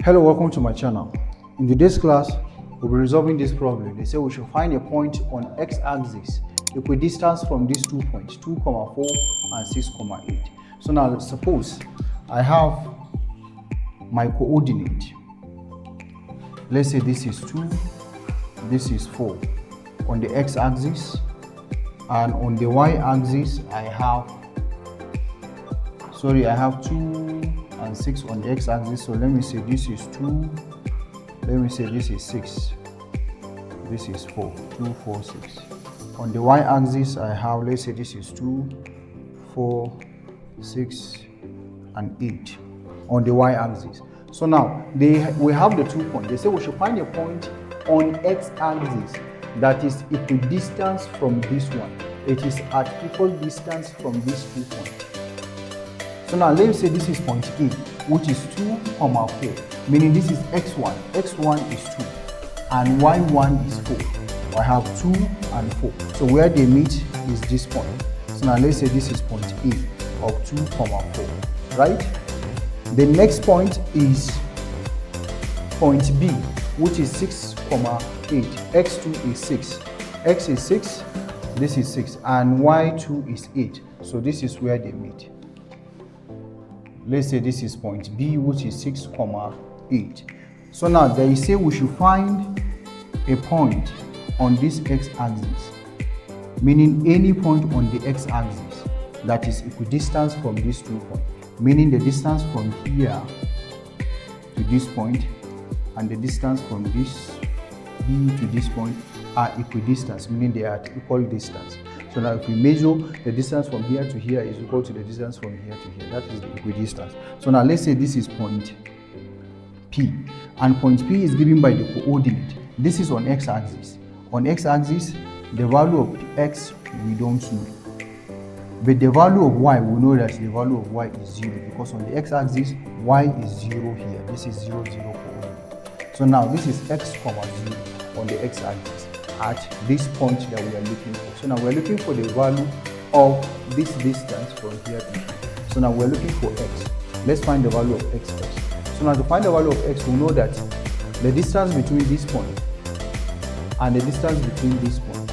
Hello, welcome to my channel. In today's class, we'll be resolving this problem. They say we should find a point on x-axis equidistant from these 2 points, 2, 4 and 6, 8. So now suppose I have my coordinate. Let's say this is 2, this is 4 on the x-axis, and on the y-axis I have 2 and 6 on the x-axis. So let me say this is 2, let me say this is 6, this is 4, 2, 4, 6. On the y-axis I have, let's say this is 2, 4, 6 and 8 on the y-axis. So now we have the 2 points. They say we should find a point on x-axis that is equidistant from this one. It is at equal distance from these 2 points. So now let's say this is point A, which is 2, 4, meaning this is x1. x1 is 2 and y1 is 4. So I have 2 and 4. So where they meet is this point. So now let's say this is point A of 2, 4, right? The next point is point B, which is 6, 8. x2 is 6. X is 6, this is 6, and y2 is 8. So this is where they meet. Let's say this is point B, which is 6, 8. So now they say we should find a point on this x-axis, meaning any point on the x-axis that is equidistant from these 2 points, meaning the distance from here to this point and the distance from this B to this point are equidistant, meaning they are at equal distance. So now if we measure the distance from here to here is equal to the distance from here to here, that is the equidistance. So now let's say this is point P, and point P is given by the coordinate. This is on x-axis. On x-axis, the value of x we don't know, but the value of y, we know that the value of y is 0, because on the x-axis y is 0 here. This is 0, 0 coordinate. So now this is x, 0 on the x-axis at this point that we are looking for. So now we're looking for the value of this distance from here to here. So now we're looking for x. Let's find the value of x first. So now to find the value of x, we know that the distance between this point and the distance between this point,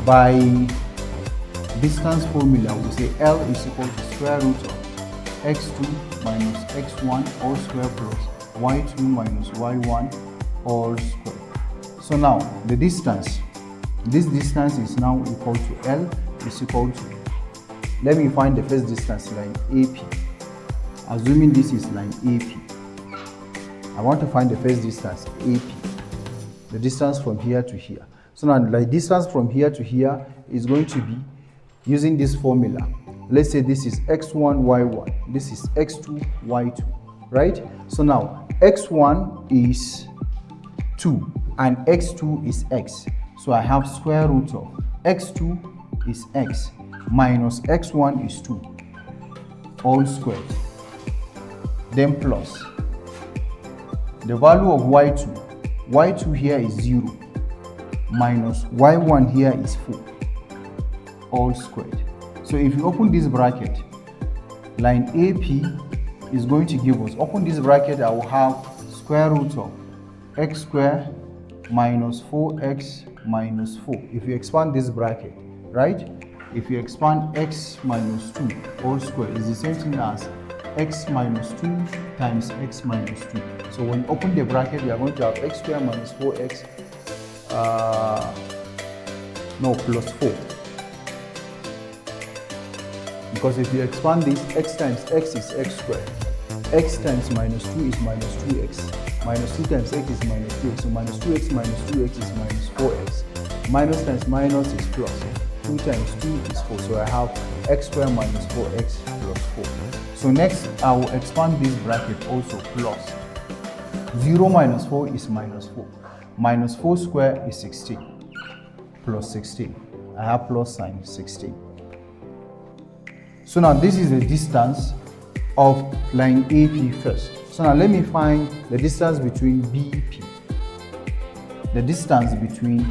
by distance formula, we say L is equal to square root of x2 minus x1 all square plus y2 minus y1 all square. So now the distance, this distance is now equal to L is equal to, let me find the first distance, line AP. Assuming this is line AP, I want to find the first distance, AP, the distance from here to here. So now the distance from here to here is going to be using this formula. Let's say this is x1, y1, this is x2, y2, right? So now x1 is 2 and x2 is x. So I have square root of x2 is x minus x1 is 2 all squared, then plus the value of y2 here is 0 minus y1 here is 4 all squared. So if you open this bracket, line AP is going to give us, open this bracket, I will have square root of x squared minus 4x minus 4. If you expand this bracket, right? If you expand x minus 2 all squared is the same thing as x minus 2 times x minus 2. So when you open the bracket, we are going to have x squared minus 4x, plus 4. Because if you expand this, x times x is x squared. X times minus 2 is minus 2x. Minus 2 times x is minus 2x. So minus 2x minus 2x is minus 4x. Minus times minus is plus. 2 times 2 is 4. So I have x squared minus 4x plus 4. So next, I will expand this bracket also plus. 0 minus 4 is minus 4. Minus 4 squared is 16. Plus 16. I have plus sign 16. So now this is the distance of line AP first. So now let me find the distance between BP. The distance between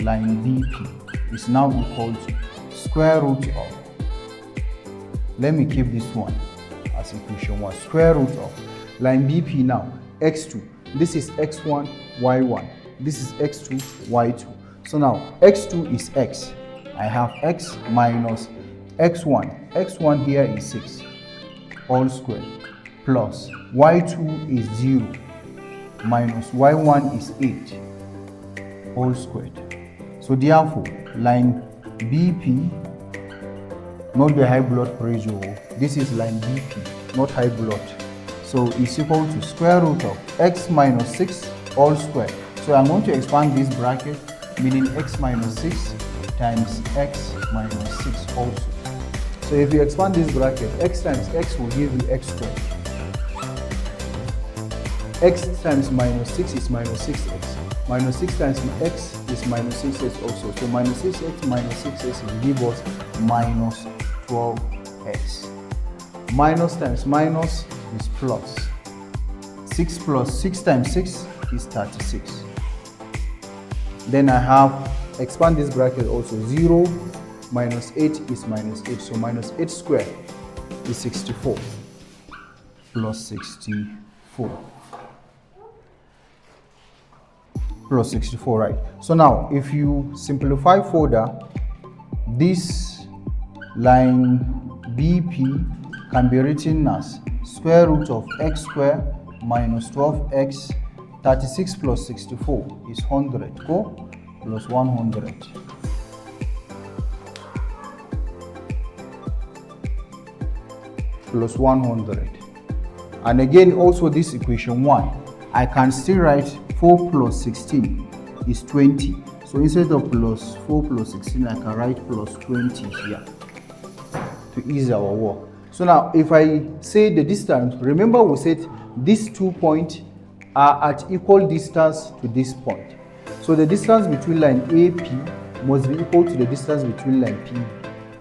line BP is now equal to square root of, let me keep this one as equation 1, square root of line BP now x2. This is x1, y1. This is x2, y2. So now x2 is x. I have x minus x1. x1 here is 6 all squared plus y2 is 0 minus y1 is 8 all squared. So therefore, line BP, not the high blood pressure, this is line BP, not high blood. So it's equal to square root of x minus 6 all squared. So I'm going to expand this bracket, meaning x minus 6 times x minus 6 also. So if you expand this bracket, x times x will give you x squared. X times minus 6 is minus 6x. Minus 6 times x is minus 6x also. So minus 6x minus 6x will give us minus 12x. Minus times minus is plus. 6 plus 6 times 6 is 36. Then I have, expand this bracket also, 0 minus 8 is minus 8. So minus 8 squared is 64 plus 64. Plus 64, right? So now, if you simplify further, this line BP can be written as square root of x squared minus 12x. 36 plus 64 is 100. Go plus 100. Plus 100. And again, also this equation 1, I can still write 4 plus 16 is 20. So instead of plus 4 plus 16, I can write plus 20 here to ease our work. So now, if I say the distance, remember we said these 2 points are at equal distance to this point. So the distance between line AP must be equal to the distance between line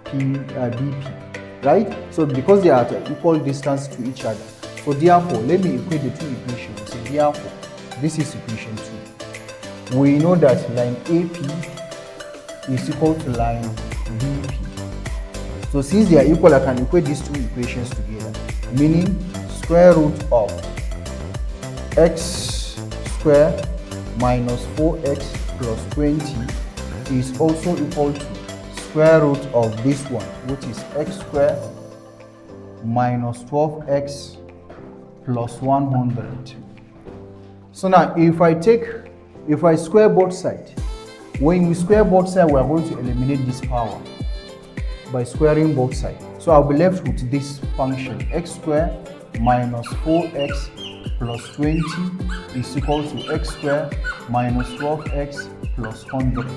BP, right? So because they are at equal distance to each other. So therefore, let me equate the two equations. So therefore, this is equation 2. We know that line AP is equal to line BP. So since they are equal, I can equate these two equations together, meaning square root of x squared minus 4x plus 20 is also equal to square root of this one, which is x squared minus 12x plus 100. So now if I square both sides, when we square both sides, we are going to eliminate this power by squaring both sides. So I'll be left with this function, x squared minus 4x plus 20 is equal to x squared minus 12x plus 100.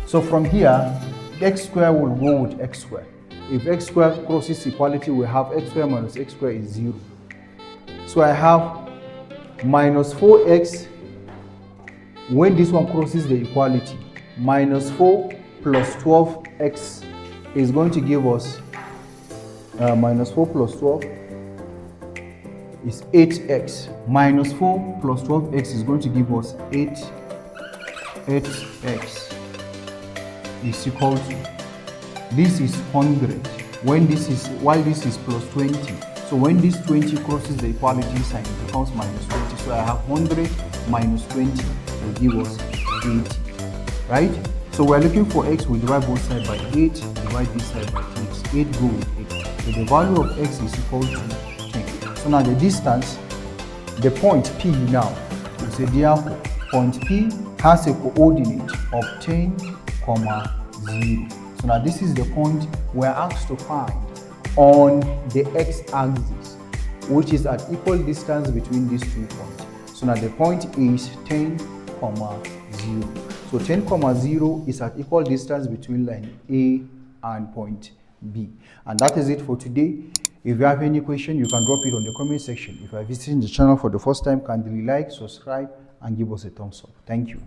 So from here, x squared will go with x squared. If x squared crosses equality, we have x squared minus x squared is 0. So I have minus 4x when this one crosses the equality. Minus 4 plus 12x is going to give us minus 4 plus 12 is 8x. Minus 4 plus 12x is going to give us 8x is equal to, this is 100 when this is, while this is plus 20. So when this 20 crosses the equality sign, it becomes minus 20. So I have 100 minus 20 will give us 80, right? So we're looking for x, we divide both sides by 8, divide this side by 8. 8 go with 8. So the value of x is equal to 10. So now the distance, the point P now, we say therefore, point P has a coordinate of 10, 0. So now this is the point we're asked to find on the x-axis, which is at equal distance between these 2 points. So now the point is 10, 0. So 10, 0 is at equal distance between line A and point B. And that is it for today. If you have any question, you can drop it on the comment section. If you are visiting the channel for the first time, kindly like, subscribe, and give us a thumbs up. Thank you.